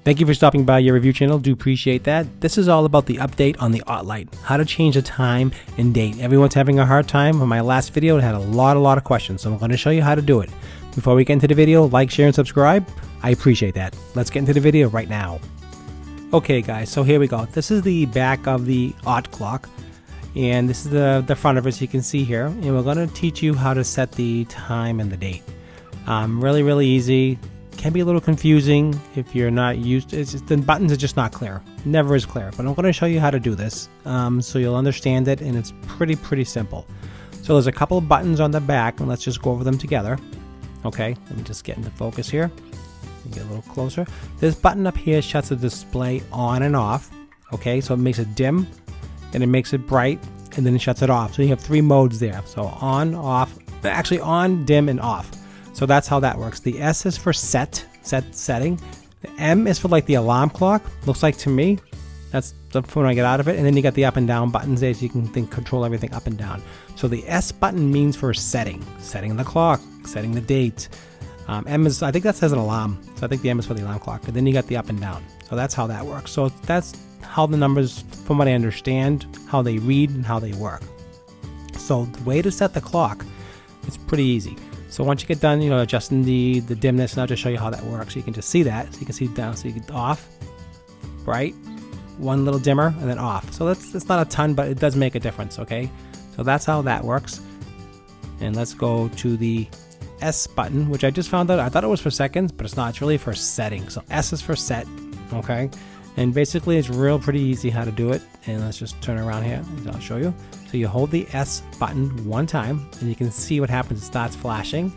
Thank you for stopping by your review channel. Do appreciate that. This is all about the update on the OttLite, how to change the time and date. Everyone's having a hard time. On my last video, it had a lot of questions, so I'm going to show you how to do it. Before we get into the video, like, share, and subscribe. I appreciate that. Let's get into the video right now. Okay, guys, so here we go. This is the back of the Ott clock, and this is the front of it, so you can see here. And we're going to teach you how to set the time and the date. Really easy. Can be a little confusing if you're not used to it. It's just, the buttons are just not clear. Never is clear. But I'm going to show you how to do this so you'll understand it, and it's pretty simple. So there's a couple of buttons on the back, and let's just go over them together. Okay, let me just get into focus here. Get a little closer. This button up here shuts the display on and off. Okay, so it makes it dim, and it makes it bright, and then it shuts it off. So you have three modes there. So on, off, actually on, dim, and off. So that's how that works. The S is for setting. The M is for like the alarm clock. Looks like to me. That's the when I get out of it. And then you got the up and down buttons there, so you can control everything up and down. So the S button means for setting the clock, setting the date. M is, I think that says an alarm. So I think the M is for the alarm clock. And then you got the up and down. So that's how that works. So that's how the numbers, from what I understand, how they read and how they work. So the way to set the clock, it's pretty easy. So once you get done, adjusting the dimness, and I'll just show you how that works. So you can just see that. So you can see down, so you get off, bright, one little dimmer, and then off. So it's not a ton, but it does make a difference, okay? So that's how that works. And let's go to the S button, which I just found out. I thought it was for seconds, but it's not. It's really for setting. So S is for set, okay? And basically, it's pretty easy how to do it. And let's just turn around here, and I'll show you. So you hold the S button one time, and you can see what happens. It starts flashing.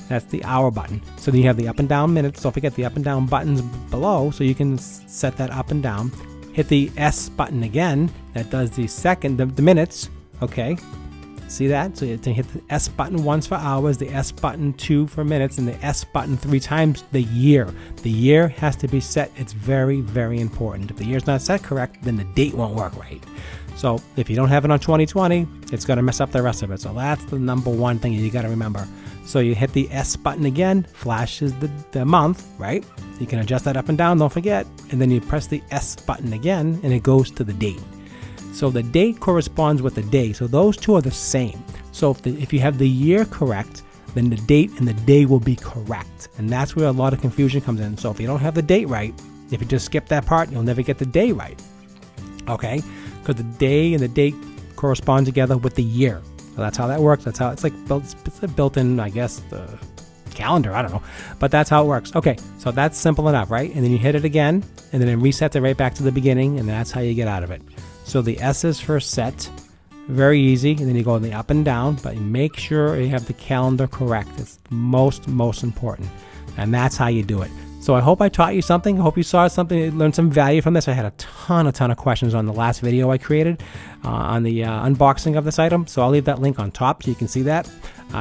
That's the hour button. So then you have the up and down minutes. Don't forget the up and down buttons below, so you can set that up and down. Hit the S button again. That does the minutes. Okay, see that? So you hit the S button once for hours, the S button 2 for minutes, and the S button 3 times the year. The year has to be set. It's very important. If the year's not set correct, then the date won't work right. So if you don't have it on 2020, it's going to mess up the rest of it. So that's the number one thing you got to remember. So you hit the S button again, flashes the month, right? You can adjust that up and down, don't forget. And then you press the S button again, and it goes to the date. So the date corresponds with the day. So those two are the same. So if you have the year correct, then the date and the day will be correct. And that's where a lot of confusion comes in. So if you don't have the date right, if you just skip that part, you'll never get the day right. Okay? Because the day and the date correspond together with the year. So that's how that works. That's how it's like built in, I guess, the calendar. I don't know. But that's how it works. Okay, so that's simple enough, right? And then you hit it again, and then it resets it right back to the beginning, and that's how you get out of it. So the S is for set. Very easy. And then you go in the up and down, but make sure you have the calendar correct. It's most important. And that's how you do it. So I hope I taught you something. I hope you saw something, learned some value from this. I had a ton of questions on the last video I created on the unboxing of this item. So I'll leave that link on top so you can see that.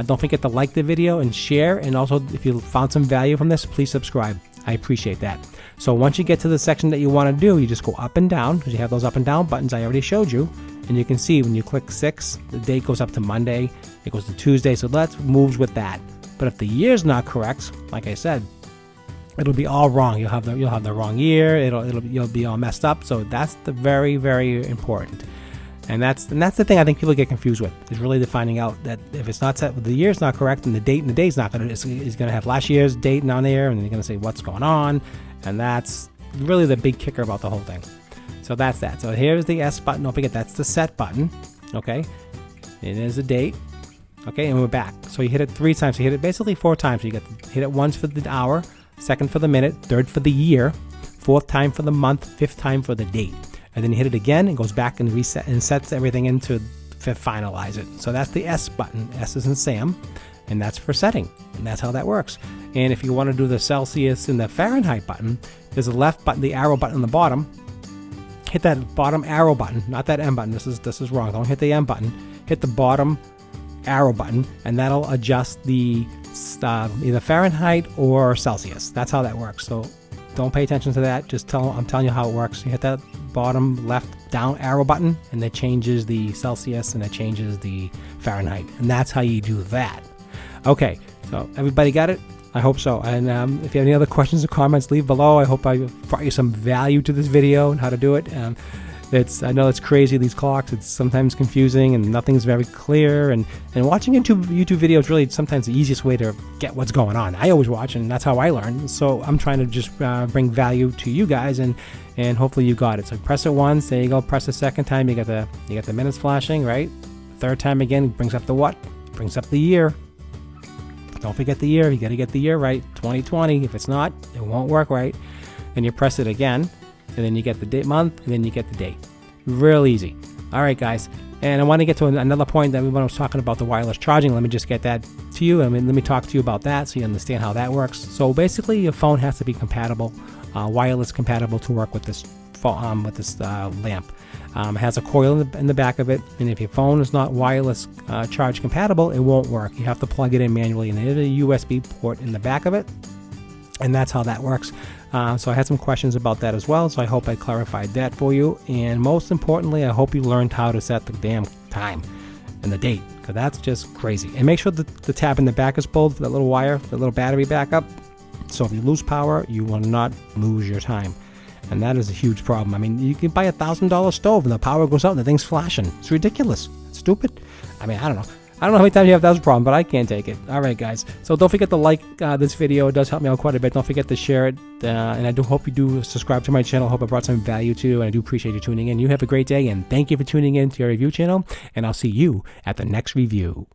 Don't forget to like the video and share. And also, if you found some value from this, please subscribe. I appreciate that. So once you get to the section that you want to do, you just go up and down, because you have those up and down buttons I already showed you. And you can see when you click 6, the date goes up to Monday. It goes to Tuesday. So that moves with that. But if the year's not correct, like I said, it'll be all wrong. You'll have the wrong year. You'll be all messed up. So that's the very important. And that's the thing I think people get confused with, is really finding out that if it's not set, the year's not correct, and the date and the day's not going to, it's going to have last year's date on there, and you're going to say what's going on, and that's really the big kicker about the whole thing. So that's that. So here's the S button. Don't forget, that's the set button. Okay, and there's the date. Okay, and we're back. So you hit it 3 times. So you hit it basically 4 times. So you hit it once for the hour, 2nd for the minute, 3rd for the year, 4th time for the month, 5th time for the date. And then you hit it again, and goes back and reset and sets everything into finalize it. So that's the S button. S is in Sam, and that's for setting. And that's how that works. And if you want to do the Celsius and the Fahrenheit button, there's a left button, the arrow button on the bottom. Hit that bottom arrow button, not that M button. This is wrong. Don't hit the M button. Hit the bottom arrow button, and that'll adjust the either Fahrenheit or Celsius. That's how that works. So don't pay attention to that. I'm telling you how it works. You hit that bottom left down arrow button, and it changes the Celsius and it changes the Fahrenheit. And that's how you do that. Okay, so everybody got it? I hope so. And if you have any other questions or comments, leave below. I hope I brought you some value to this video and how to do it. I know it's crazy, these clocks. It's sometimes confusing and nothing's very clear. And watching YouTube videos really sometimes the easiest way to get what's going on. I always watch, and that's how I learn. So I'm trying to just bring value to you guys, and hopefully you got it. So press it once, there you go. Press the second time, you got the minutes flashing, right? Third time again, brings up the what? Brings up the year. Don't forget the year. You got to get the year right. 2020. If it's not, it won't work right. Then you press it again, and then you get the date, month, and then you get the date. Real easy. All right, guys. And I want to get to another point that when I was talking about the wireless charging. Let me just get that to you. Let me talk to you about that so you understand how that works. So basically, your phone has to be compatible, wireless compatible to work with this lamp. It has a coil in the back of it, and if your phone is not wireless charge compatible, it won't work. You have to plug it in manually, and there's a USB port in the back of it, and that's how that works. So I had some questions about that as well, so I hope I clarified that for you. And most importantly, I hope you learned how to set the damn time and the date, because that's just crazy. And make sure that the tab in the back is pulled for that little wire, the little battery backup. So if you lose power, you will not lose your time. And that is a huge problem. I mean, you can buy $1,000 stove and the power goes out and the thing's flashing. It's ridiculous. It's stupid. I mean, I don't know. I don't know how many times you have that problem, but I can't take it. All right, guys. So don't forget to like this video. It does help me out quite a bit. Don't forget to share it. And I do hope you do subscribe to my channel. Hope I brought some value to you. And I do appreciate you tuning in. You have a great day. And thank you for tuning in to your review channel. And I'll see you at the next review.